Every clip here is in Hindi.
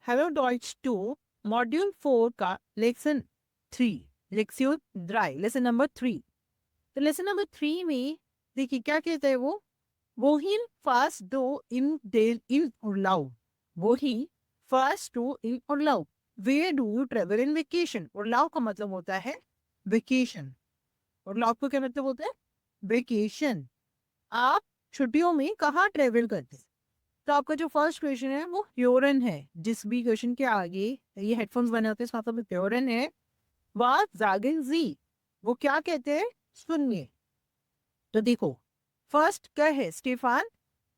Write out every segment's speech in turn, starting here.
हेलो डॉइच 2 मॉड्यूल 4 का लेसन 3 लेक्सियो ड्राई लेसन नंबर 3। तो लेसन नंबर 3 में देखिए क्या कहते हैं wohin fast do in del in Urlaub. Wohin fast do in Urlaub. Where do you travel in vacation? Urlaub का मतलब होता है वेकेशन। Urlaub को क्या मतलब होता है? वेकेशन। आप छुट्टियों में कहाँ ट्रेवल करते हैं? तो आपका जो फर्स्ट क्वेश्चन है वो प्योरन है। जिस भी क्वेश्चन के आगे ये हेडफोन्स बने होते हैं इसका मतलब प्योरन है। वाह जागिन जी, वो क्या कहते हैं सुनिए। तो देखो फर्स्ट क्या है स्टीफान,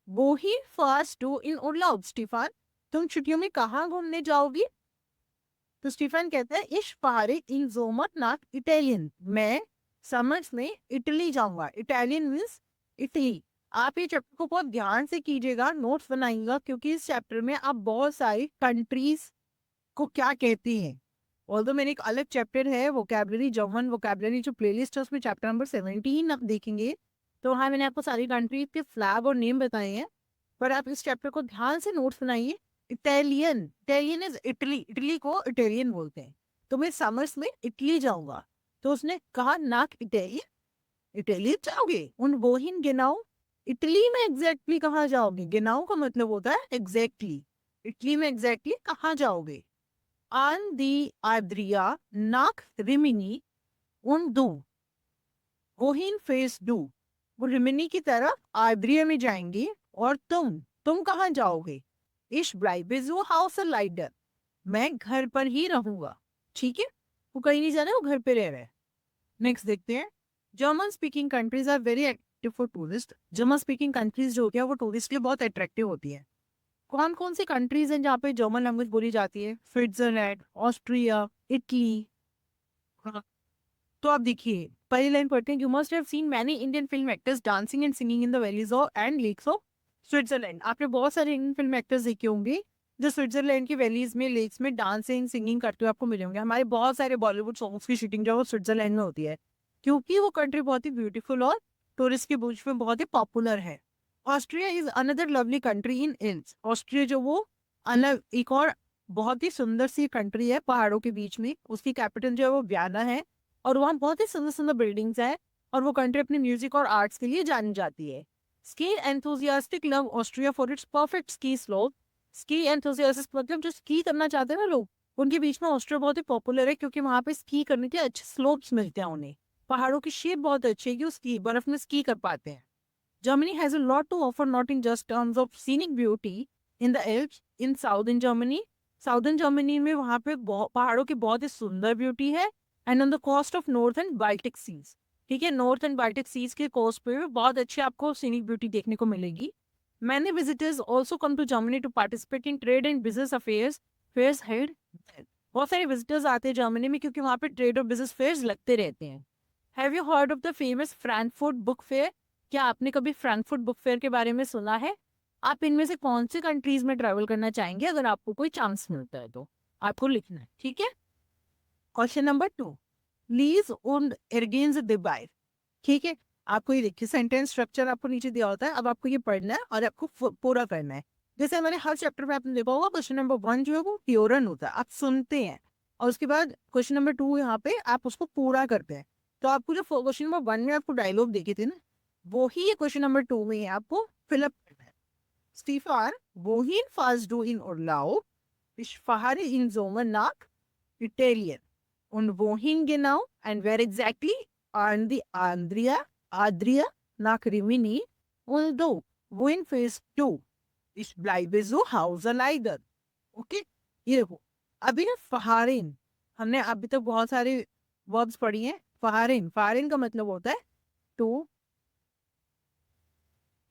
वो ही फर्स्ट डू इन उर्लाउब। स्टीफान तुम छुट्टियों में कहाँ घूमने जाओगी? तो स्टीफन कहते हैं इश पहाड़ी इन जोमर नाक इटालियन, मैं समर्स में इटली जाऊंगा। Italian means Italy. आप ये चैप्टर को बहुत ध्यान से कीजिएगा, नोट्स बनाइएगा, क्योंकि इस चैप्टर में आप बहुत सारी कंट्रीज को क्या कहती हैं। ऑल्दो मैंने एक अलग चैप्टर है वोकैबलरी, जर्मन वोकैबलरी जो प्लेलिस्ट है उसमें चैप्टर नंबर 17 आप देखेंगे तो वहाँ मैंने आपको सारी कंट्रीज के फ्लैग और नेम बताए हैं। पर आप इस चैप्टर को ध्यान से नोट्स बनाइए। Italian, Italian is Italy, Italy को इटालियन बोलते हैं। तो मैं समर्स में इटली जाऊंगा। तो उसने कहा नाक इटालियन, इटली जाओगे उन बोहिन गिनाओ। इटली में एग्जैक्टली कहाँ जाओगे? गिनाओ का मतलब होता है एग्जैक्टली। इटली में एग्जैक्टली कहाँ जाओगे? आन दी आद्रिया नाक रिमिनी उन दू बोहिन फेस डू। वो रिमिनी की तरफ आद्रिया में जाएंगे। और तुम कहाँ जाओगे? इश ब्लाइबेजू हाउस लाइडर, मैं घर पर ही रहूंगा। ठीक है, वो कहीं नहीं जा रहे, वो घर पे रह रहे हैं। नेक्स्ट देखते हैं। German speaking countries are very attractive for tourist. German speaking countries जो होती है वो टूरिस्ट के लिए बहुत अट्रैक्टिव होती है। कौन कौन सी कंट्रीज हैं जहाँ पे जर्मन लैंग्वेज बोली जाती है? Switzerland, Austria, Italy. हाँ, तो आप देखिए पहली लाइन पढ़ते हैं। You must have seen many Indian film actors dancing and singing in the valleys of and lakes of Switzerland. आपने बहुत सारे इंडियन फिल्म एक्टर्स देखे होंगे जो स्विट्जरलैंड की वैलीज में, लेक्स में डांसिंग सिंगिंग करते हुए आपको मिले होंगे। हमारे बहुत सारे बॉलीवुड सॉन्ग्स की शूटिंग जो है वो स्विट्जरलैंड में होती है, क्योंकि वो कंट्री बहुत ही ब्यूटीफुल और टूरिस्ट के बीच में बहुत ही पॉपुलर है। Austria is another lovely country in hills. Austria जो वो अलग एक और बहुत ही सुंदर सी कंट्री है पहाड़ों के बीच में। उसकी कैपिटल जो है वो वियना है और वहाँ बहुत ही सुंदर सुंदर बिल्डिंग्स है। और वो कंट्री अपनी म्यूजिक और आर्ट्स के लिए जानी जाती है। Ski enthusiastic love Austria for its perfect ski slope. Ski enthusiastic मतलब जो स्की करना चाहते हैं ना लोग, उनके बीच में ऑस्ट्रिया बहुत ही पॉपुलर है, क्योंकि वहाँ पे स्की करने के अच्छे स्लोप्स मिलते हैं उन्हें। पहाड़ों की शेप बहुत अच्छी है कि वो स्की बर्फ में स्की कर पाते हैं। Germany has a lot to offer, not in just terms of scenic beauty in the Alps, in southern Germany. Southern Germany में वहाँ पे पहाड़ों की बहुत ही सुंदर ब्यूटी है। And on the coast of north and Baltic seas, ठीक है, नॉर्थ एंड बाल्टिक सीज के कोस्ट पे बहुत अच्छी आपको सीनिक ब्यूटी देखने को मिलेगी। Many visitors also come to Germany to participate in trade and business affairs fairs held. बहुत सारे विजिटर्स आते हैं जर्मनी में क्योंकि वहाँ पे ट्रेड और बिजनेस फेयर्स लगते रहते हैं। Have you heard of the famous Frankfurt book fair? क्या आपने कभी फ्रैंकफर्ट बुक फेयर के बारे में सुना है? आप इनमें से कौन सी कंट्रीज में ट्रैवल करना चाहेंगे अगर आपको कोई चांस मिलता है? तो आपको लिखना है, ठीक है। Question number 2, lease und ergänze dabei। ठीक है, आपको ये देखिए सेंटेंस स्ट्रक्चर आपको नीचे दिया होता है। अब आपको ये पढ़ना है और आपको पूरा करना है। जैसे मैंने हर चैप्टर में आपने देखा होगा क्वेश्चन नंबर 1 जो है वो प्योरन होता है, आप सुनते हैं और उसके बाद क्वेश्चन नंबर 2 यहाँ पे आप उसको पूरा करते हैं। तो आपको जो क्वेश्चन नंबर 1 में आपको डायलॉग देखे थे ना, वो ही ये क्वेश्चन नंबर 2 में आपको फिलअप करना है। Stefan, wohin fährst du in Urlaub? Ich fahre in Sommer nach Italien. Und wohin genau? And where exactly? An die Adria nach Rimini. Und du, wohin fährst du? Ich bleibe zu Hause leider. Okay, ये देखो अभी ना फहारिन, हमने अभी तक बहुत सारे वर्ब्स पढ़ी हैं। फहारिन, फहारिन का मतलब होता है टू,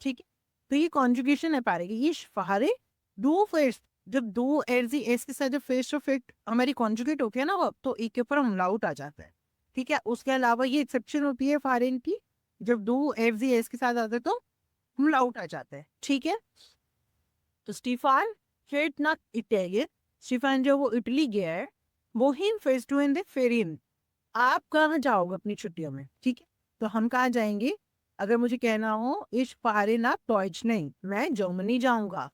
ठीक है। तो ये कॉन्जुगेशन है पारे की, ये फहारे दो फेस, जब दो एस एस के साथ जब फेस टू फेस हमारी कॉन्जुगेट होती है ना वो, तो एक के ऊपर हम लाउट आ जाता है, ठीक है। उसके अलावा ये एक्सेप्शन होती है फहारिन की, जब दो एफ एस के साथ आते तो हम लाउट आ जाता है, ठीक है। तो स्टीफान फेट ना इटालियन, स्टीफान जो वो इटली गया है। वो हिन फेस टू इन द फेरिन, आप कहाँ जाओगे अपनी छुट्टियों में, ठीक है। तो हम कहाँ जाएंगे? अगर मुझे कहना हो इस फारे ना डॉइच नहीं, मैं जर्मनी जाऊंगा।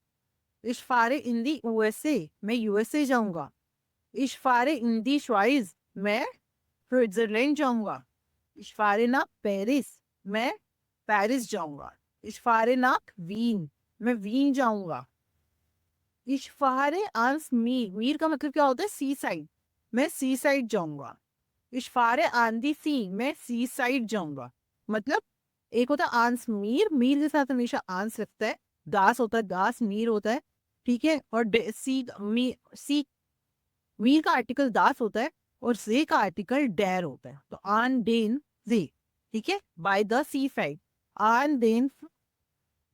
Ich fahre in die USA. मैं USA जाऊंगा. Ich fahre in die Schweiz. मैं स्विट्जरलैंड जाऊंगा. Ich fahre nach Paris. मैं पेरिस जाऊंगा. Ich fahre nach Wien. मैं वीन जाऊंगा. Ich fahre ans Meer. Mir का मतलब क्या होता है? सी साइड. मैं सी साइड जाऊंगा. Ich fahre an die See. मैं सी साइड जाऊंगा. मतलब एक होता है आंस मीर. मीर के साथ हमेशा आंस लगता है. दास होता है, दास मीर होता है. ठीक है. और सी मीर का आर्टिकल दास होता है और जे का आर्टिकल डेर होता है. तो आन डेन जे. ठीक है. By the seaside. आन देन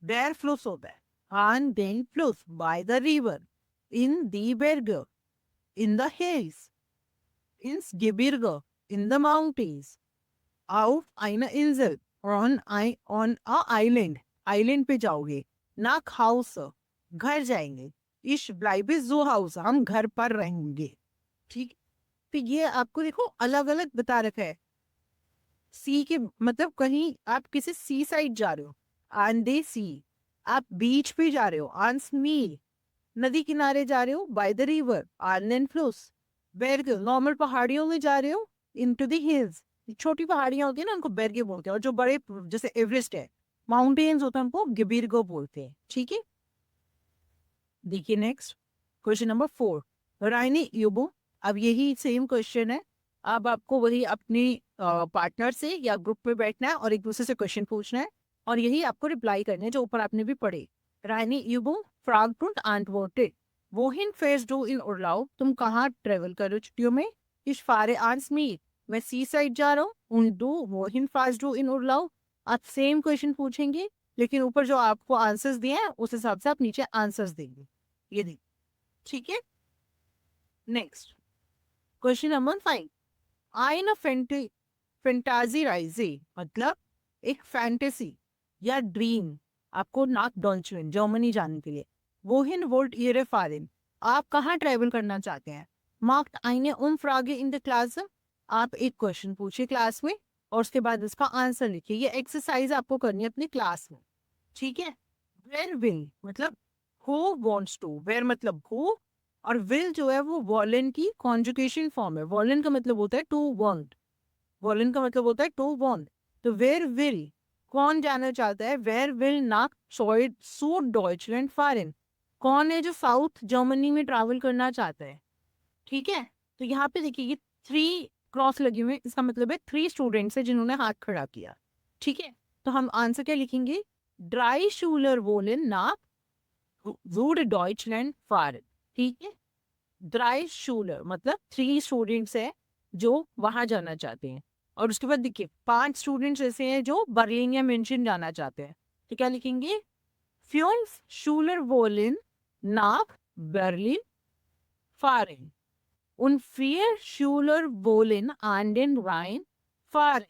डेर फ्लोस होता है. आन देन फ्लोस बाय द रिवर. इन दी berge. In the hills. ins Gebirge. In the mountains. Auf einer Insel. On a island. Island पे जाओगे. nach Hause. घर जाएंगे. Ich bleibe zu Hause. हम घर पर रहेंगे. ठीक. तो ये आपको देखो अलग अलग बता रखा है. सी के मतलब कहीं आप किसी सी साइड जा रहे हो. आन दे सी. आप बीच पे जा रहे हो. आन स्मी. नदी किनारे जा रहे हो. Bye the river. आन एंड फ्लोस. बेरगे. नॉर्मल पहाड़ियों में जा रहे हो. Into the hills. छोटी पहाड़ियां होती है ना, उनको बेरगे बोलते हैं. और जो बड़े जैसे एवरेस्ट है, माउंटेन्स होता है, उनको गिबिरगो बोलते हैं. ठीक है. देखिए नेक्स्ट क्वेश्चन नंबर 4. राइनी यूबो. अब यही सेम क्वेश्चन है. अब आपको वही अपने पार्टनर से या ग्रुप में बैठना है और एक दूसरे से क्वेश्चन पूछना है और यही आपको रिप्लाई करना है जो ऊपर आपने भी पढ़े. Raini यूबो फ्रॉग्ड und antwortet. Wohin fährst du in Urlaub? तुम कहाँ ट्रेवल कर रहे हो छुट्टियों में? Ich fahre ans Meer. मैं सी साइड जा रहा हूँ. Und du wohin fährst du in Urlaub? आप सेम क्वेश्चन पूछेंगे लेकिन ऊपर जो आपको आंसर्स दिए हैं उस हिसाब से आप नीचे आंसर्स देंगे. ये देखिए. ठीक है. Next question number 5. Eine फैंटाजी राइजे. मतलब एक फैंटेसी या ड्रीम आपको नाक डॉल्चुइन जर्मनी जाने के लिए. वोहिन वोल्ट ihre fahren. आप कहाँ ट्रेवल करना चाहते हैं? Marked eine Umfrage in the class. आप एक क्वेश्चन पूछिए क्लास में और उसके बाद इसका आंसर लिखिए. ये एक्सरसाइज आपको करनी है अपनी क्लास में. ठीक है. वेर विल मतलब हु वॉन्ट्स टू. वेर मतलब हु और विल जो है वो वॉलन की कॉन्जुगेशन फॉर्म है. वॉलन का मतलब होता है टू वॉन्ट. वॉलन का मतलब होता है टू वॉन्ट. तो वेर विल कौन जाना चाहता है? वेर विल नाक सू डॉइचलैंड फारेन. कौन है जो साउथ जर्मनी में ट्रैवल करना चाहता है? ठीक है. तो यहाँ पे देखिए ये 3 क्रॉस लगे हुए. इसका मतलब है 3 स्टूडेंट्स है जिन्होंने हाथ खड़ा किया. ठीक है. तो हम आंसर क्या लिखेंगे? ड्राई शूलर वोलन नाक वुड डॉइचलैंड फारेन. ठीक है. ड्राई शूलर मतलब 3 स्टूडेंट्स है जो वहां जाना चाहते हैं. और उसके बाद देखिए 5 स्टूडेंट्स ऐसे हैं जो बर्लिन या मिन्शन जाना चाहते हैं. तो क्या लिखेंगे? 5 शूलर वोलन नाक Berlin foreign. Und 4 Schüler wollen an den Rhein fahren.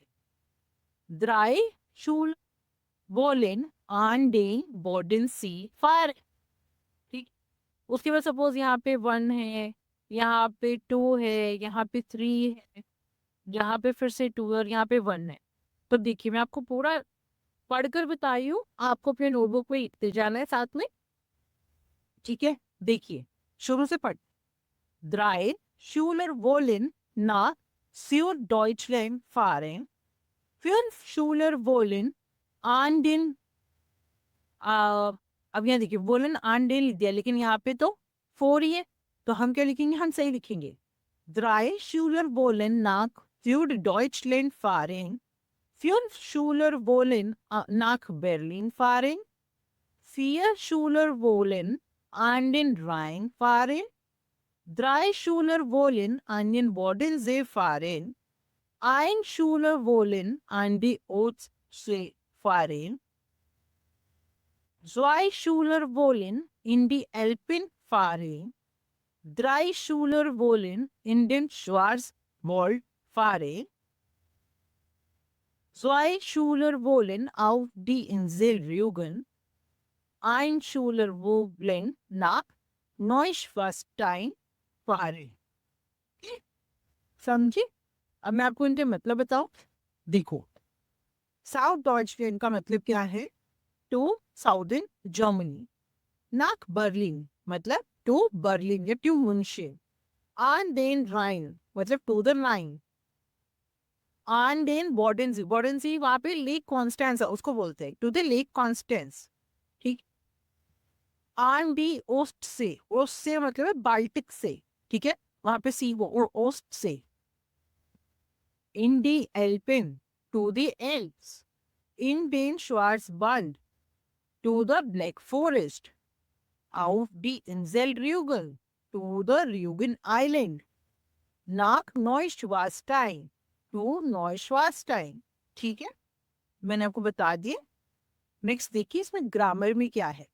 3 Schüler wollen an den Bodensee fahren. ठीक. उसके बाद सपोज यहाँ पे 1 है, यहाँ पे 2 है, यहाँ पे 3 है, यहाँ पे फिर से 2 और यहाँ पे 1 है. तो देखिए मैं आपको पूरा पढ़कर बताई हूँ. आपको अपने नोटबुक पे लिखते जाना है साथ में. ठीक है. देखिए शुरू से पढ़. 3 Schüler wollen nach Süddeutschland fahren. 5 Schüler wollen an den अब यहाँ देखिए wollen an den लिख दिया लेकिन यहाँ पे तो 4 ही है. तो हम क्या लिखेंगे? हम सही लिखेंगे. 3 Schüler wollen nach Süddeutschland fahren. 5 Schüler wollen nach Berlin fahren. 4 Schüler wollen an den Rhein fahren. 3 Schüler wollen an den Bodensee fahren. 1 Schüler wollen an die Ostsee fahren. 2 Schüler wollen in die Alpen fahren. 3 Schüler wollen in den Schwarzwald fahren. 2 Schüler wollen auf die Insel Rügen. 1 Schüler wollen nach Neuschwanstein foreign. समझे? अब मैं आपको इनके मतलब बताऊं. देखो साउथ डॉइचलैंड का मतलब क्या है? To southern Germany. नाक बर्लिन मतलब टू बर्लिन या टू मुंशिन. आन देन राइन मतलब टू द राइन. आन देन बॉर्डनसी, बॉर्डनसी वहां पे लेक कॉन्स्टेंस है उसको बोलते हैं, टू द लेक कॉन्स्टेंस. ठीक. आन दी ओस्ट से मतलब है बाल्टिक से. ठीक है, वहां पे सी वो और ओस्ट से. इन दी एल्पिन टू द एल्प्स. इन den Schwarzwald to the Black Forest. Auf die Insel Rügen to the Rügen Island. Nach Neuschwanstein to Neuschwanstein. ठीक है, मैंने आपको बता दिया. नेक्स्ट देखिए इसमें ग्रामर में क्या है.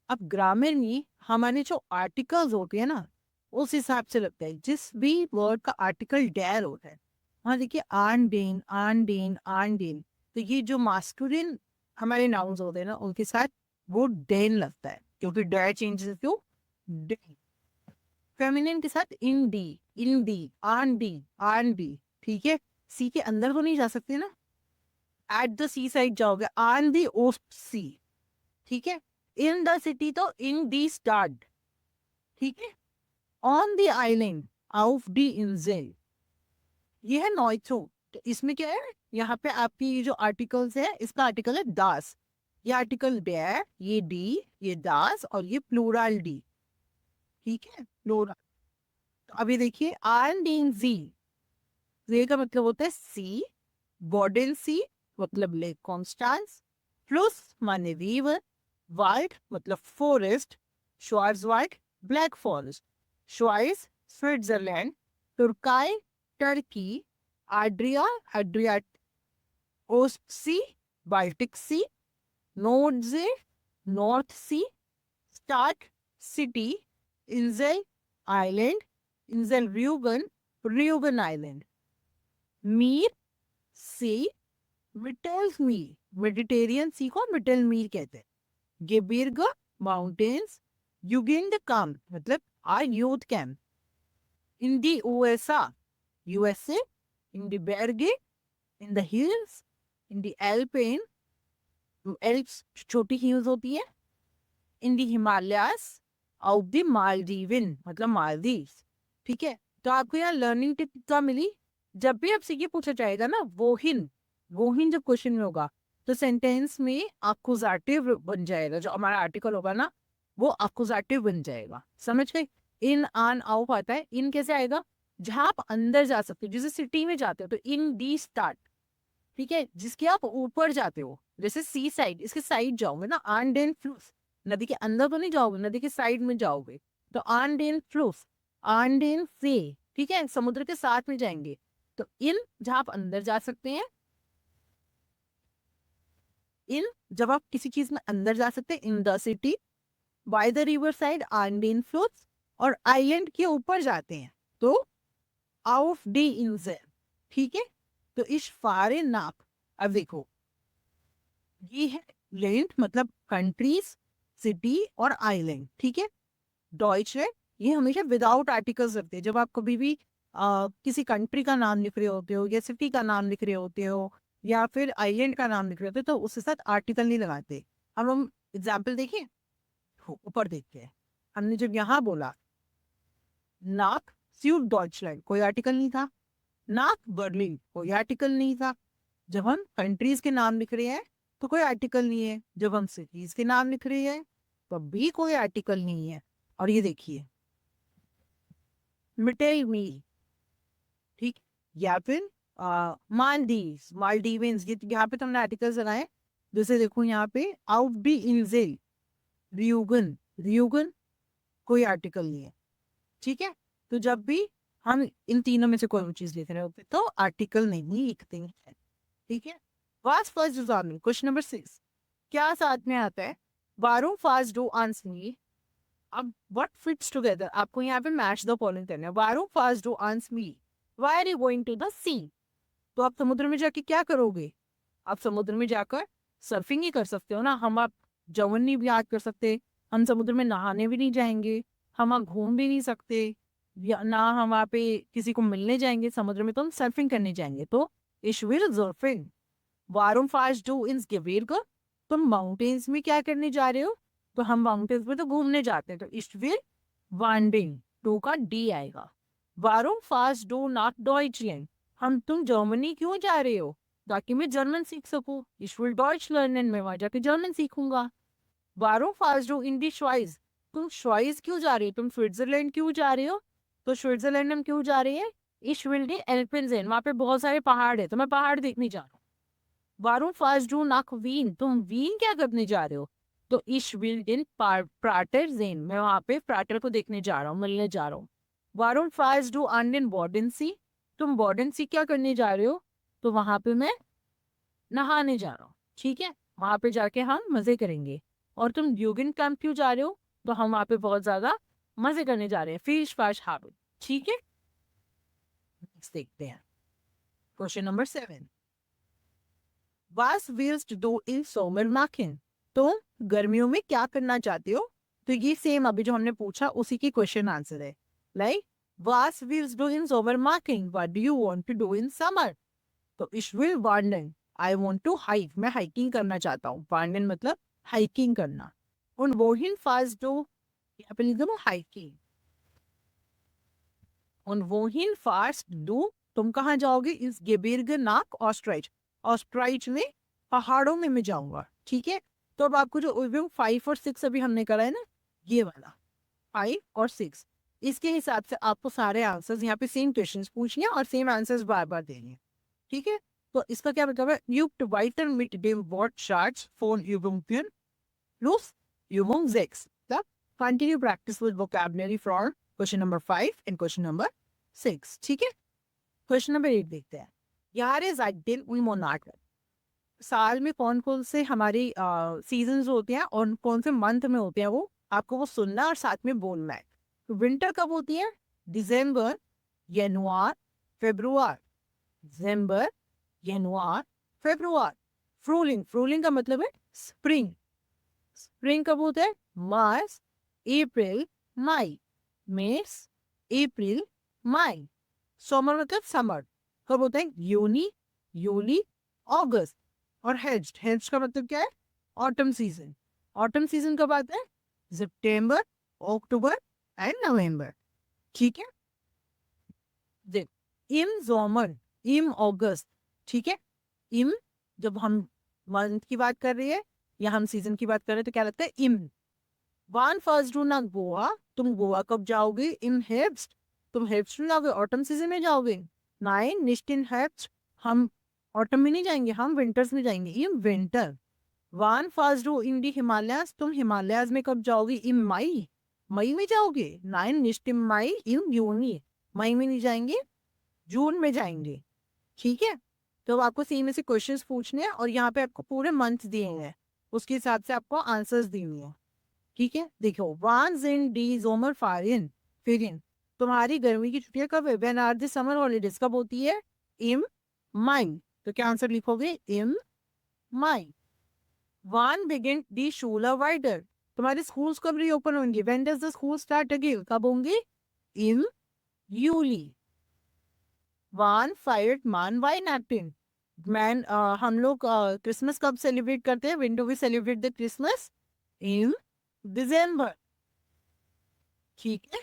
अब ग्रामर में हमारे जो आर्टिकल्स होते हैं ना उस हिसाब से लगता है. जिस भी वर्ड का आर्टिकल डेर होता है, वहाँ देखिए आन डेन आन डेन आन डेन, तो ये जो मास्कुलिन हमारे नाउन्स होते हैं ना उनके साथ वो डेन लगता है क्योंकि डेर चेंजेस टू डेन. फेमिनिन के साथ इन डी आन डी. ठीक है, सी के अंदर तो नहीं जा सकते ना, एट द सी साइड जाओगे आन दी ओस्ट सी. ठीक है, इन द सिटी तो इन दी स्टार्ट. ठीक है, on the island of the इंजेल. ये है नॉइथो. तो इसमें क्या है, यहाँ पे आपकी ये जो आर्टिकल्स है इसका आर्टिकल है दास. ये आर्टिकल डेर, ये डी, ये दास और ये प्लूरल डी. ठीक है, प्लूरल. तो अभी देखिए आन डीन जी. जे का मतलब होता है सी. बॉर्डन सी मतलब लेक कॉन्स्टेंस. फ्लूस माने रिवर. वाल्ड मतलब फॉरेस्ट. श्वार्ज़वाल्ड ब्लैक फॉरेस्ट. श्वाइस स्विट्जरलैंड. तुर्काई टर्की. एड्रियाट ओस्ट सी बाल्टिक सी. नोर्डजे नॉर्थ सी. स्टार्ट सिटी. इंजेल आइलैंड. इंजेल र्यूगन आइलैंड. मीर सी. मिटेल्स मीर मेडिटेरियन सी को मिटेल मीर कहते हैं. गेबिर्ग माउंटेन्स. युगिंड कैंप मतलब आर यूथ कैंप. इन दी यूएसए. इन दी बेर्गे. In the hills. इन दी एल्पेन. एल्प्स छोटी हिल्स होती है. इन दी हिमालयास. ऑफ द मालदीवन मतलब मालदीव्स. ठीक है, तो आपको यहाँ लर्निंग टिप क्या मिली. जब भी आपसे ये पूछा जाएगा ना वोहिन जब क्वेश्चन में होगा तो सेंटेंस में अक्यूजेटिव बन जाएगा. जो हमारा आर्टिकल होगा ना वो अक्यूजेटिव बन जाएगा. समझ गए. इन आन आउट आता है. इन कैसे आएगा, जहां आप अंदर जा सकते हो जैसे सिटी में जाते हो तो इन दी स्टार्ट. ठीक है, जिसके आप ऊपर जाते हो जैसे सी साइड, इसके साइड जाओगे ना आन डेन फ्लूस. नदी के अंदर तो नहीं जाओगे, नदी के साइड में जाओगे तो आन डेन फ्लूस. आन डेन से. ठीक है, समुद्र के साथ में जाएंगे तो इन जहां आप अंदर जा सकते हैं. इन जब आप किसी चीज में अंदर जा सकते हैं in the city. By the river side आंडेन फ्लोट्स. और आइलैंड के ऊपर जाते हैं तो आउट डी इंजेल. ठीक है, तो इस फारे नाप. अब देखो ये है लैंड मतलब कंट्रीज, सिटी और आइलैंड. ठीक है, डॉइच है ये हमेशा विदाउट आर्टिकल्स रखते हैं. जब आप कभी भी किसी कंट्री का नाम लिख रहे होते हो या सिटी का नाम लिख रहे होते हो या फिर आइलैंड का नाम लिख रहे होते हो तो उसके साथ आर्टिकल नहीं लगाते. अब हम एग्जाम्पल देखें, ऊपर देखते हैं. हमने जब यहाँ बोला नाक स्यूट डॉइचलैंड कोई आर्टिकल नहीं था. नाक बर्लिन कोई आर्टिकल नहीं था. जब हम कंट्रीज के नाम लिख रहे हैं तो कोई आर्टिकल नहीं है. जब हम सिटीज के नाम लिख रहे हैं तब भी कोई आर्टिकल नहीं है. और ये देखिए मिटेल मील. ठीक, या फिर मालदीव्स ये यहाँ पे तुमने आर्टिकल्स लगाए. जैसे देखो यहाँ पे आउट बी इंजेल रियूगन कोई आर्टिकल नहीं है. ठीक है, तो जब भी हम इन तीनों में से कोई चीज लिख रहे होते तो आर्टिकल नहीं लिखते हैं. ठीक है, वास्ट फर्स्ट एग्जाम क्वेश्चन नंबर 6 क्या साथ में आता है. वारूम फास्ट डू आंसर. अब व्हाट फिट्स टुगेदर आपको यहाँ पे मैच द फॉलोइंग करना है. वारूम फास्ट डू आंसर मी. Why are you going to the sea? तो आप समुद्र में जाके क्या करोगे. आप समुद्र में जाकर सर्फिंग ही कर सकते हो ना. हम आप जवन नहीं भी याद कर सकते. हम समुद्र में नहाने भी नहीं जाएंगे. हम वहाँ घूम भी नहीं सकते या ना हम वहाँ पे किसी को मिलने जाएंगे समुद्र में. तो हम सर्फिंग करने जाएंगे. तो ईश्वर सर्फिंग. वारूम फास्ट डू इन गेवेरग. तुम माउंटेन्स में क्या करने जा रहे हो. तो हम माउंटेन्स पे तो घूमने जाते हैं, तो इस्ट विल वांडिंग, टू का डी आएगा। वारुम फास्ट डू नॉट डॉइचलैंड, तुम जर्मनी क्यों जा रहे हो? ताकि मैं जर्मन सीख सकूं। इस्ट विल डॉइच लर्न, मैं वहां जाके जर्मन सीखूंगा। वारुम फास्ट डू इन दी श्वाइज, तुम श्वाइज क्यों जा रही हो? तुम स्विट्जरलैंड क्यों जा रहे हो? तो स्विट्जरलैंड हम क्यों जा रहे हैं? इस्ट विल डी एल्पेंजेन, वहां पे बहुत सारे पहाड़ है, तो मैं पहाड़ देखने जा रहा हूँ। वारुम फास्ट डू नाक वीन, तुम वीन क्या करने जा रहे हो? तो इश विल दिन प्राटर जेन, मैं वहां पे प्राटर को देखने जा रहा हूँ, मिलने जा रहा हूँ। वारुम फास्ट डू अंडन बॉर्डन सी, तुम बॉर्डन सी क्या करने जा रहे हो? तो वहां पे मैं नहाने जा रहा हूँ, ठीक है, वहां पे जाके हम मजे करेंगे। और तुम यूगन कैंप क्यों जा रहे हो? तो हम वहां पे बहुत ज्यादा मजे करने जा रहे हैं, फिश फाश हाबिट, ठीक है। नेक्स्ट देखते हैं क्वेश्चन नंबर 7। वास विल्स डू इन सोमर नाकिन, तुम गर्मियों में क्या करना चाहते हो? तो ये सेम अभी जो हमने पूछा उसी की क्वेश्चन आंसर है। लाइक वास विल्स डू इन सोमर नाकिन, what do you want to do in summer? तो इश विल वांडन, आई वांट टू हाइक, मैं हाइकिंग करना चाहता हूँ। वांडन मतलब हाइकिंग करना। उन वोहिन फास्ट डू, यहाँ पे लिख दो हाइकिंग। उन वोहिन फास्ट डू, तुम कहाँ जाओगे? इस गेबिर्ग नाक ऑस्ट्राइच, ऑस्ट्राइच में पहाड़ों में मैं जाऊंगा, ठीक है। तो अब आपको जो 5 और 6 अभी हमने करा है ना, ये वाला 5 और 6, इसके हिसाब से आपको सारे आंसर्स यहाँ पे सेम क्वेश्चंस पूछने हैं और सेम आंसर्स बार बार देने हैं, ठीक है। तो इसका क्या मतलब है? Übt weiter mit dem Wortschatz von Übungen plus Übung 6. So, continue practice with vocabulary for question number 5 and question number 6. ठीक है। क्वेश्चन नंबर 8 देखते हैं। यार इज दिन वी मोनाट, साल में कौन कौन से हमारी सीजन्स होते हैं और कौन से मंथ में होते हैं, वो आपको वो सुनना और साथ में बोलना है। तो विंटर कब होती है? दिसंबर, जनवरी, फेब्रुआर। दिसंबर, जनवरी, फेब्रुआर। फ्रूलिंग, फ्रूलिंग का मतलब है स्प्रिंग। स्प्रिंग कब होता है? मार्च, अप्रैल, मई। मार्च, अप्रैल, मई। समर मतलब समर, कब होता है? यूनी, यूली, अगस्त। और हेज्ड, हेज्ड का मतलब क्या है? Autumn season. ऑटम सीजन कब आता है? सितंबर, अक्टूबर एंड नवंबर, ठीक है। देख, इम जोमर, इम अगस्त, ठीक है। इम, जब हम मंथ की बात कर रही है या हम सीजन की बात कर रहे हैं तो क्या लगता है? इम। वन फर्स्ट डू ना गोवा, तुम गोवा कब जाओगे? इन हेब्स्ट, तुम हेब्स्ट में जाओगे, ऑटम सीजन में जाओगे। नाइन निस्ट इन हेब्स्ट, हम ऑटम में नहीं जाएंगे, हम विंटर्स में जाएंगे, इन विंटर। वन फर्स्ट डू इन दी हिमालयाज, तुम हिमालयाज में कब जाओगे? इन मई, मई में जाओगे। नाइन निस्ट इन मई इन यूनी, मई में नहीं जाएंगे, जून में जाएंगे, ठीक है। तो आपको सेम में से क्वेश्चंस पूछने हैं और यहाँ पे आपको पूरे मंथ दिए हैं, उसके हिसाब से आपको आंसर्स दिए हैं, ठीक है। देखो, वन इन डी जोमर फारिन, फिरिन, तुम्हारी गर्मी की छुट्टियां कब है? When are the summer holidays, कब होती है? इम मई। तो क्या आंसर लिखोगे? इम मई। वन बिगिन दी शूला वाइडर, तुम्हारे स्कूल्स कब रीओपन होंगे? When does the school start again, कब होंगे? इन यूली। वन फायर्ड मान वाई नैपकिन, मैन, हम लोग क्रिसमस कब सेलिब्रेट करते हैं? When do we celebrate the Christmas in December, ठीक है।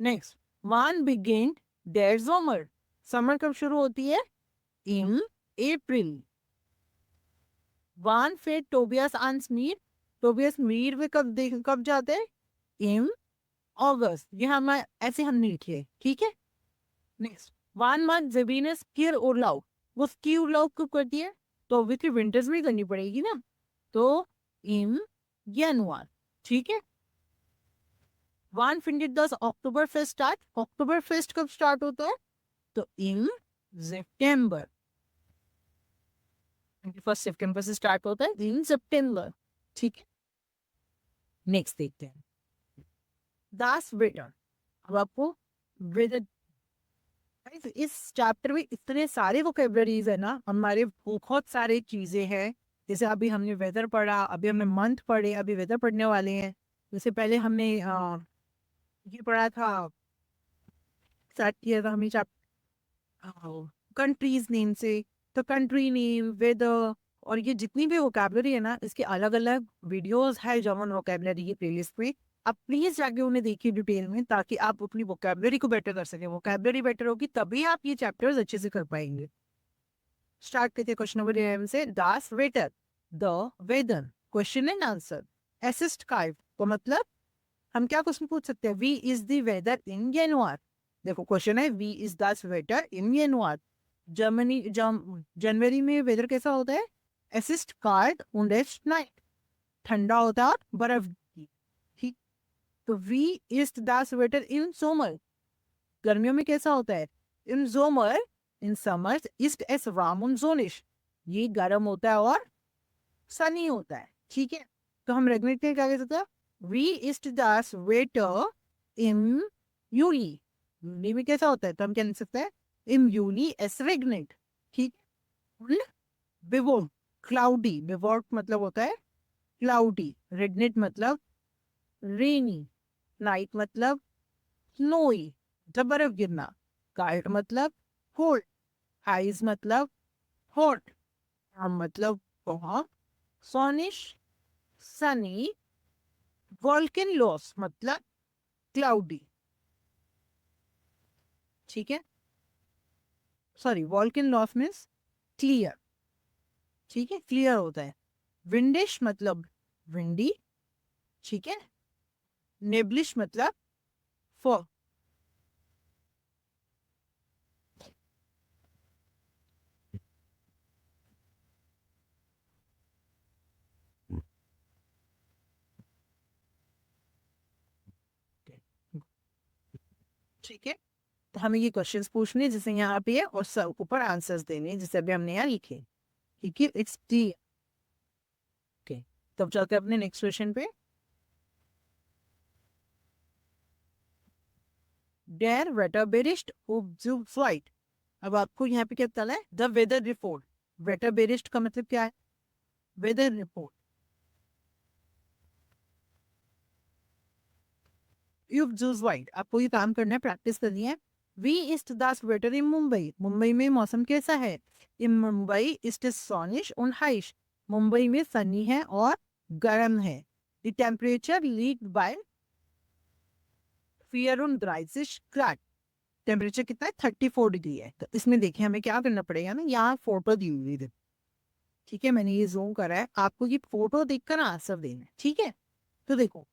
नेक्स्ट, वन बिगिन देयर समर, समर कब शुरू होती है? In April. वन फिर टोबियस आंस मीर, टोबियस मीर में कब जाते हैं? इन अगस्त। ये हम ऐसे हमने लिखे, ठीक है। नेक्स्ट, वन मंथ जेबिनस किर उर्लाउ, वो स्की उर्लाउ कब करती है? तो ऑब्वियसली विंटर्स में करनी पड़ेगी ना, तो इन जनवरी, ठीक है। वन फिनिट दस अक्टूबर फेस्ट स्टार्ट, अक्टूबर फेस्ट कब स्टार्ट होता है? तो इन सितंबर, 21 सितंबर से स्टार्ट होता है, इन सितंबर, ठीक है। नेक्स्ट देखते हैं, दास वेटर। अब आपको वेदर, इस चैप्टर में इतने सारे वोकेबलरीज है ना, हमारे बहुत सारे चीजें हैं। जैसे अभी हमने वेदर पढ़ा, अभी हमने मंथ पढ़े, अभी वेदर पढ़ने वाले हैं। जैसे पहले हमने ये पढ़ा था, स्टार्ट किया था हमने कंट्रीज नेम से, तो कंट्री नेम, वेदर और ये जितनी भी वोकैबलरी है ना, इसके अलग अलग वीडियोस है जर्मन वोकैबलरी की प्लेलिस्ट पे। आप प्लीज जाके उन्हें देखिए डिटेल में, ताकि आप अपनी वोकैबलरी को बेटर कर सकें। वोकैबलरी बेटर होगी तभी आप ये चैप्टर्स अच्छे से कर पाएंगे। स्टार्ट करते हैं क्वेश्चन नंबर 11 से। दास वेटर, the weather, question and answer. असिस्ट काइव को मतलब हम क्या क्वेश्चन पूछ सकते हैं, वी is the weather in January. देखो क्वेश्चन है, वी is the weather in January. जनवरी में वेदर कैसा होता है, असिस्ट कार्ड उंडेस्ट नाइट, ठंडा होता है और बर्फ गिरती है। ठीक, तो वी is the weather in summer, गर्मियों में कैसा होता है, इन समर, इन समर ईस्ट एस वार्म जोनिश, ये गर्म होता है और सनी होता है। ठीक है, तो हम रेगनेट में क्या कह सकते हैं, वी इस्ट द वेटर इन यूली, यूली में कैसा होता है, तो हम क्या लिख सकते हैं, इन यूली एस रेगनेट। ठीक है, बिवोर, क्लाउडी, बिवोर मतलब होता है क्लाउडी, रेगनेट मतलब रेनी, नाइट मतलब स्नोई, जब बर्फ गिरना, काइट मतलब कोल्ड, आइस मतलब हॉट, मतलब बहुत, सोनिश सनी, वॉल्कन लॉस मतलब क्लाउडी। ठीक है, सॉरी, वॉल्कन लॉस मीन्स क्लियर। ठीक है, क्लियर होता है। विंडिश मतलब विंडी। ठीक है, नेबलिश मतलब फॉग। ठीक है, तो हमें ये क्वेश्चंस पूछने जैसे यहाँ पे है, और सब ऊपर आंसर्स देने जैसे अभी हमने यहाँ लिखे। ठीक है, इट्स डी। ओके, तब चलते हैं अपने नेक्स्ट क्वेश्चन पे। डेयर वेटर बेरिस्ट ऑब्जर्व फ्लाइट। अब आपको यहाँ पे क्या बताना है, द वेदर रिपोर्ट। वेटर बेरिस्ट का मतलब क्या है, वेदर रिपोर्ट। यू जूस वाइट, आपको ये काम करना है, प्रैक्टिस करनी है। वी इस्ट दास वेटर इन मुंबई, मुंबई में मौसम कैसा है, इन मुंबई इस्ट सॉनिश और हाइश, मुंबई में सनी है और गर्म है। द टेम्परेचर लीड बाय फियर ऑन ड्राइसिश क्रैक, टेम्परेचर कितना है, 34 डिग्री है। तो इसमें देखिए हमें क्या करना पड़ेगा ना, यहाँ फोटो दी हुई है। ठीक है, मैंने ये जूम करा है, आपको ये फोटो देखकर आंसर देना है। ठीक है, तो देखो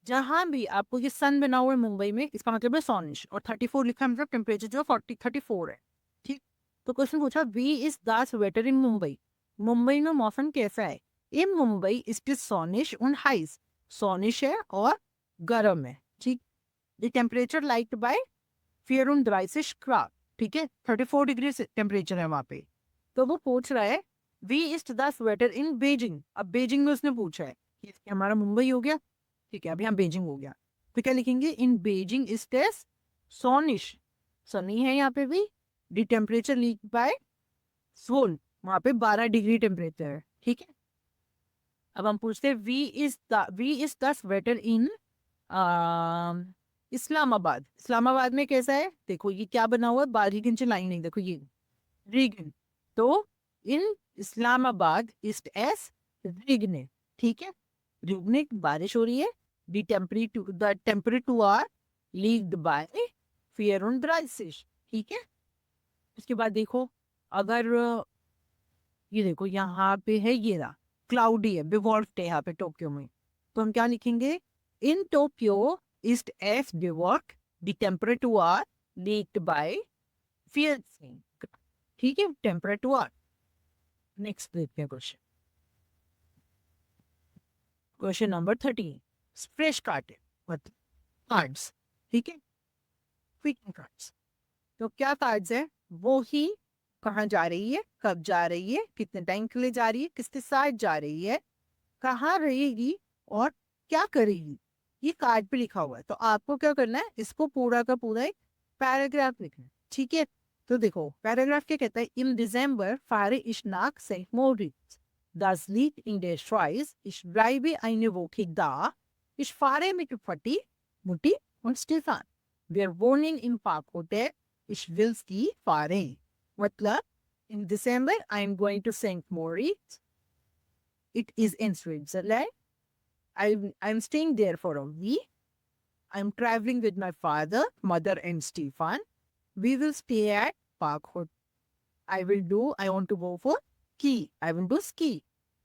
जहां भी आपको ये सन बना हुआ है मुंबई में, इसका मतलब है सॉनिश, और 34 लिखा है, मतलब टेम्परेचर जो 34 है। ठीक, तो क्वेश्चन पूछा, वी इज दास वेटर इन मुंबई, मुंबई में मौसम कैसा है, इन मुंबई इट इज सॉनिश और हाइस, सॉनिश है और गर्म है। ठीक, द टेम्परेचर लाइट बाय फियर ऑन ड्राइसिश क्राफ्ट। ठीक है, 34 डिग्री टेम्परेचर है वहां पे। तो वो पूछ रहा है, वी इज द स्वेटर इन बीजिंग। अब बीजिंग में उसने पूछा है कि हमारा मुंबई हो गया। ठीक है, अभी हम बीजिंग हो गया, तो क्या लिखेंगे, इन बीजिंग इज टेस्ट सोनिश, सनी है यहाँ पे भी, दी टेम्परेचर लीक बाय सोल, वहां पे 12 डिग्री टेम्परेचर है। ठीक है, अब हम पूछते हैं, वी इज द स्वेटर इन इस्लामाबाद, इस्लामाबाद में कैसा है, देखो ये क्या बना हुआ है, बारीक इंच लाइन नहीं, देखो ये रीगन, तो इन इस्लामाबाद ईस्ट एस रीगने। ठीक है, रीगने बारिश हो रही है, द टेम्परेचर आर लीक्ड बाय फियर ऑन ड्राइसिश। ठीक है, उसके बाद देखो, अगर ये देखो यहाँ पे है, ये रहा क्लाउडी है, बिवॉल्व है यहाँ पे टोक्यो में, तो हम क्या लिखेंगे, इन टोक्यो ईस्ट एस बिवॉल्व, द टेम्परेचर आर लीक्ड बाय फियर। ठीक है, टेम्परेचर। नेक्स्ट देखते हैं क्वेश्चन, क्वेश्चन नंबर 13। फ्रेश कार्ड मतलब कार्ड्स। ठीक है, क्विक कार्ड्स, तो क्या कार्ड्स है, वो ही कहाँ जा रही है, कब जा रही है, कितने टाइम के लिए जा रही है, किसके साथ जा रही है, कहाँ रहेगी और क्या करेगी, ये कार्ड पे लिखा हुआ है। तो आपको क्या करना है, इसको पूरा का पूरा एक पैराग्राफ लिखना है। ठीक है, तो देखो पैराग्राफ क्या कहता है, इन दिसंबर फारे इश्नाक Saint मोरिट्स, das Lied in der Schweiz, ich bleibe eine Woche da, ich fahre mit Vati, Mutti und Stefan, wir wohnen im Parkhotel, ich will sie fahren। मतलब in December I am going to St. Moritz, It is in Switzerland. I'm staying there for a week. I'm traveling with my father, mother, and Stefan. We will stay at Park Hotel. I want to go for ski. I will do ski.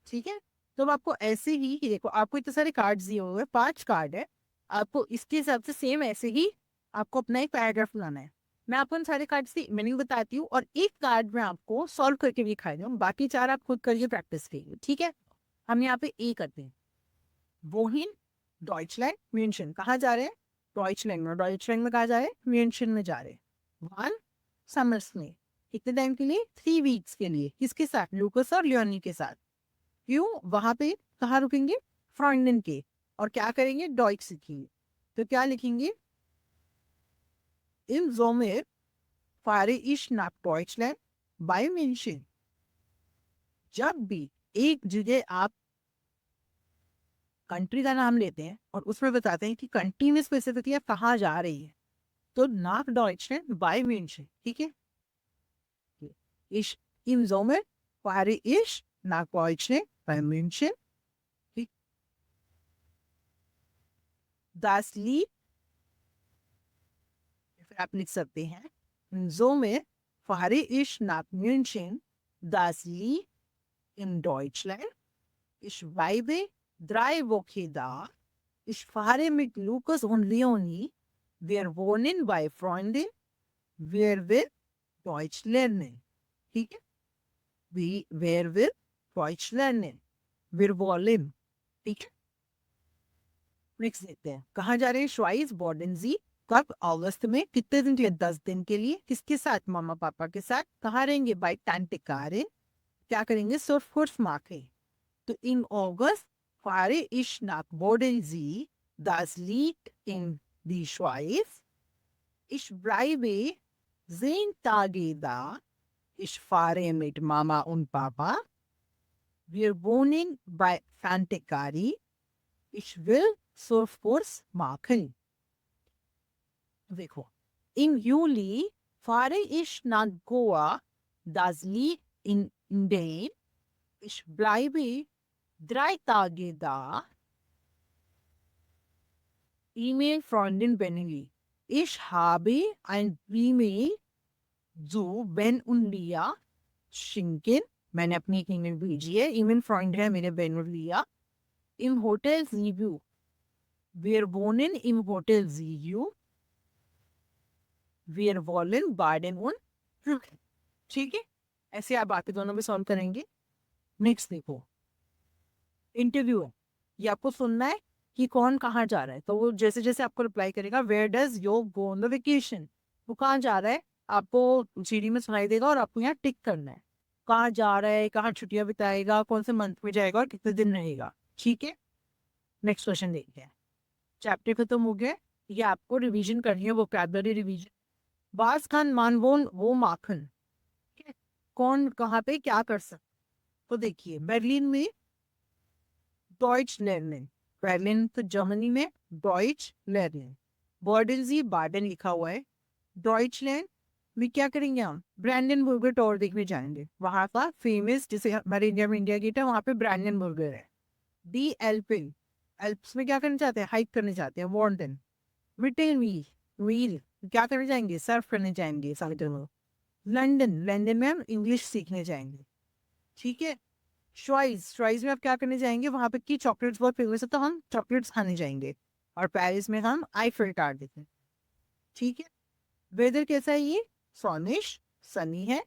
ठीक है? तो अब आपको ऐसे ही कि देखो आपको इतने सारे कार्ड्स दिए हुए हैं, 5 कार्ड है. आपको इसके हिसाब से सेम ऐसे ही आपको अपना एक पैराग्राफ बनाना है. मैं आपको इन सारे कार्ड्स की मीनिंग बताती हूँ और एक कार्ड में आपको सॉल्व करके भी दिखाई दूँ. बाकी 4 आप खुद करके प्रैक्टिस कीजिए. ठीक है? हम यहाँ पे ए करते हैं. वोहिन डॉइचलैंड म्यूनशन. कहाँ जा रहे हैं? डॉइचलैंड में. डॉइचलैंड में कहाँ जा रहे हैं? म्यूनशन में जा रहे हैं. वन समर्स में. कितने टाइम के लिए? 3 वीक्स के लिए. किसके साथ? लूकस और लियोनी के साथ. क्यों? वहां पे कहाँ रुकेंगे? फ्रॉन्डन के. और क्या करेंगे? डॉइच सीखेंगे. तो क्या लिखेंगे? इन जोमेर फारे इश नाक डॉइचलैंड बाय मेंशन. जब भी एक जगह आप कंट्री का नाम लेते हैं और उसमें बताते हैं कि कंट्री में स्पेसिफिकली आप कहाँ जा रही है, तो नाक डॉइचलैंड बाय मेंशन. ठीक है? Ich im Sommer fahre ich nach Deutschland bei München. Das Lied, फिर आप लिख सकते हैं im Sommer fahre ich nach München. Das Lied in Deutschland. Ich bleibe 3 Wochen da. Ich fahre mit Lukas und Leonie. Wir wohnen bei Freunden. Wir will Deutsch lernen. ठीक है? wer will Deutsch lernen. Wir wollen. ठीक है? नेक्स्ट देखते हैं. कहाँ जा रहे हैं? श्वाइस बॉर्डनजी. कब? अगस्त में. कितने दिन के लिए? 10 दिन के लिए. किसके साथ? मामा पापा के साथ. कहाँ रहेंगे? बाय टैंटिकारे. क्या करेंगे? सर्फ माके. तो इन अगस्त fahre ich nach Bodensee. Das liegt in die Schweiz. Ich bleibe 10 Tage da. Ich fahre mit Mama und Papa. Wir wohnen bei Fantekari. Ich will Surfkurs machen. देखो. Im Juli fahre ich nach Goa. Das liegt in Indien. Ich bleibe 3 Tage da. E-Mail Freundin Benelli. Ich habe ein E-Mail जो बेन उन लिया शिंकिन. मैंने अपनी एक ईमेल भेजी है. ईमेल फ्रेंड है मेरे बेन उन लिया. इन hotel जीव्यू. Wir wohnen im Hotel Ziyu. Wir wollen Baden und. ठीक है? ऐसे आप बातें दोनों में सॉल्व करेंगे. नेक्स्ट देखो. इंटरव्यू है. ये आपको सुनना है कि कौन कहाँ जा रहा है. तो वो जैसे जैसे आपको रिप्लाई करेगा. Where does your go on the vacation. वो कहाँ जा रहा है आपको सीडी में सुनाई देगा और आपको यहाँ टिक करना है. कहाँ जा रहा है, कहाँ छुट्टियां बिताएगा, कौन से मंथ में जाएगा और कितने दिन रहेगा. ठीक है? नेक्स्ट क्वेश्चन देखते हैं. चैप्टर खत्म हो गया. ये आपको रिवीजन करनी है. Vocabulary revision. बास खान मानवोन वो माखन. कौन कहाँ पे क्या कर सकता. तो देखिए बर्लिन में डॉइच लर्निंग. बर्लिन तो जर्मनी में. डॉइच लर्निंग. बॉर्डनजी बार्डन लिखा हुआ है. डॉइचलैंड में क्या करेंगे हम? ब्रैंडनबुर्गर टॉवर देखने जाएंगे. वहां का फेमस, जैसे हमारे इंडिया में इंडिया गेट है, वहां पे ब्रैंडनबुर्गर है. डी एल्पिन. एल्प्स में क्या करना चाहते हैं? हाइक करने चाहते हैं. वॉर्डन. विटेन व्हील क्या करने जाएंगे? सर्फ करने जाएंगे. लंदन. लंदन में हम इंग्लिश सीखने जाएंगे. ठीक है? श्वाइस में आप क्या करने जाएंगे? वहां पे की चॉकलेट्स बहुत फेमस है, तो हम चॉकलेट्स खाने जाएंगे. और पेरिस में हम आईफिल टावर देखें. ठीक है? वेदर कैसा है? ये सॉनिश सनी है.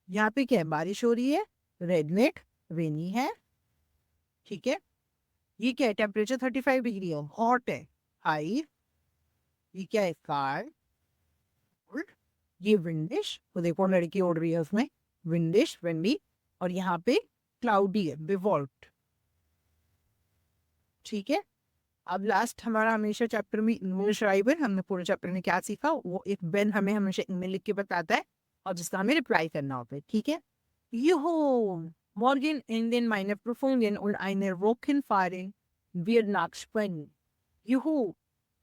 यहाँ पे क्या है? बारिश हो रही है. रेडनेट रेनी है. ठीक है? ये क्या है? टेम्परेचर 35 डिग्री है. हॉट है. हाई. ये क्या है? कार. ये विंडिश. तो देखो लड़की उड़ रही है उसमें. विंडिश विंडी. और यहाँ पे क्लाउडी है. बिवॉल्ट. ठीक है? अब लास्ट हमारा हमेशा चैप्टर में ईमेल श्राइबर. हमने पूरे चैप्टर में क्या सीखा? वो एक बेन हमें हमेशा ईमेल लिख के बताता है और जिसका हमें रिप्लाई करना होता है. ठीक है? Juhu, morgen enden meine Prüfungen und eine Wochenfahren wird nach Spanien. Juhu,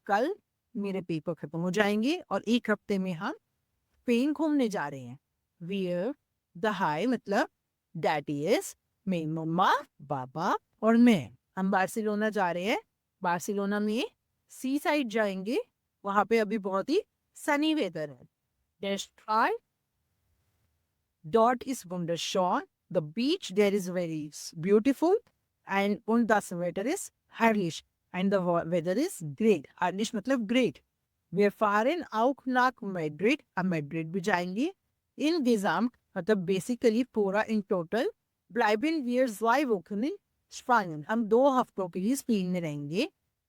कल मेरे पेपर खत्म हो जाएंगे और एक हफ्ते में हम स्पेन घूमने जा रहे हैं. Where the high मतलब that is मेरी मम्मा, पापा और मैं। हम बार्सिलोना जा रहे हैं। बार्सिलोना में सी साइड जाएंगे, वहां पे अभी बहुत ही सनी वेदर है। Der Strand dort ist wunderschön. The beach there is very beautiful, and das weather is herrlich, and the weather is great. Herrlich मतलब great. Wir fahren auch nach Madrid. हम मैड्रिड भी जाएंगे। Insgesamt मतलब बेसिकली पूरा in total bleiben wir 2 Wochen in Spanien. हम 2 हफ्तों के लिए स्पेन में रहेंगे।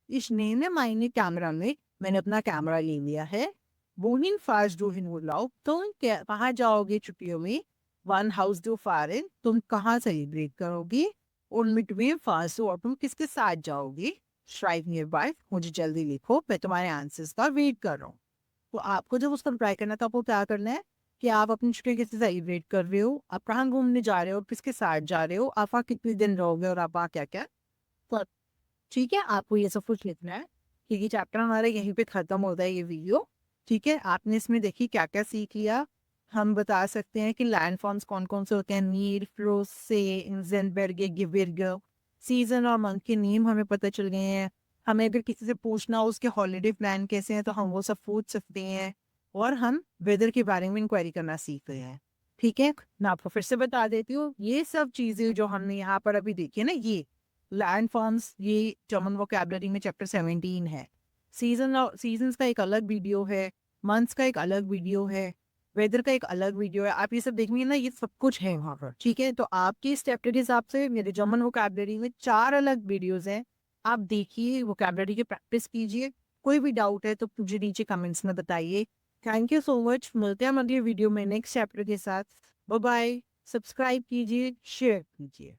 Ich nehme meine कैमरा में, मैंने अपना कैमरा ले लिया है। Wohin fährst du in Urlaub? तुम कहाँ जाओगे छुट्टियों में? वन हाउस डू फारेन, तुम कहाँ सेलिब्रेट करोगे? और मिडवे फास्ट और तुम किसके साथ जाओगे? श्राइव नियर बाय, मुझे जल्दी लिखो, मैं तुम्हारे आंसर्स का वेट कर रहा हूँ। तो आपको जब उसका ट्राई करना था, आपको क्या करना है कि आप अपनी छुट्टियां कैसे सेलिब्रेट कर रहे हो, आप कहाँ घूमने जा रहे हो, किसके साथ जा रहे हो, आप वहाँ कितने दिन रहोगे और आप वहाँ क्या क्या। तो ठीक है, आपको ये सब कुछ लिखना है क्योंकि चैप्टर हमारा यहीं पे खत्म होता है ये वीडियो। ठीक है, आपने इसमें देखी क्या क्या सीख लिया। हम बता सकते हैं कि लैंड फॉर्म्स कौन कौन से होते हैं, नीर, फ्रोसे, इंजेनबर्ग, गिबिर्ग। सीजन और मंथ के नेम हमें पता चल गए हैं। हमें अगर किसी से पूछना हो उसके हॉलीडे प्लान कैसे हैं तो हम वो सब पूछ सकते हैं। और हम वेदर के बारे में इंक्वायरी करना सीख गए हैं। ठीक है, मैं आपको फिर से बता देती हूँ, ये सब चीजें जो हमने यहाँ पर अभी देखी है ना, ये लैंड फॉर्म्स, ये जर्मन वोकैबुलरी में चैप्टर 17 है। सीजन और सीजन्स का एक अलग वीडियो है, मंथ्स का एक अलग वीडियो है, वेदर का एक अलग वीडियो है। आप ये सब देखेंगे ना, ये सब कुछ है वहाँ पर। ठीक है, तो आपके इस चैप्टर के हिसाब से मेरे जर्मन वोकैबुलरी में 4 अलग वीडियोस हैं। आप देखिए, वोकैबुलरी की प्रैक्टिस कीजिए। कोई भी डाउट है तो मुझे नीचे कमेंट्स में बताइए। Thank you so much. मिलते हैं हमारे वीडियो में नेक्स्ट चैप्टर के साथ। Bye bye. सब्सक्राइब कीजिए, शेयर कीजिए।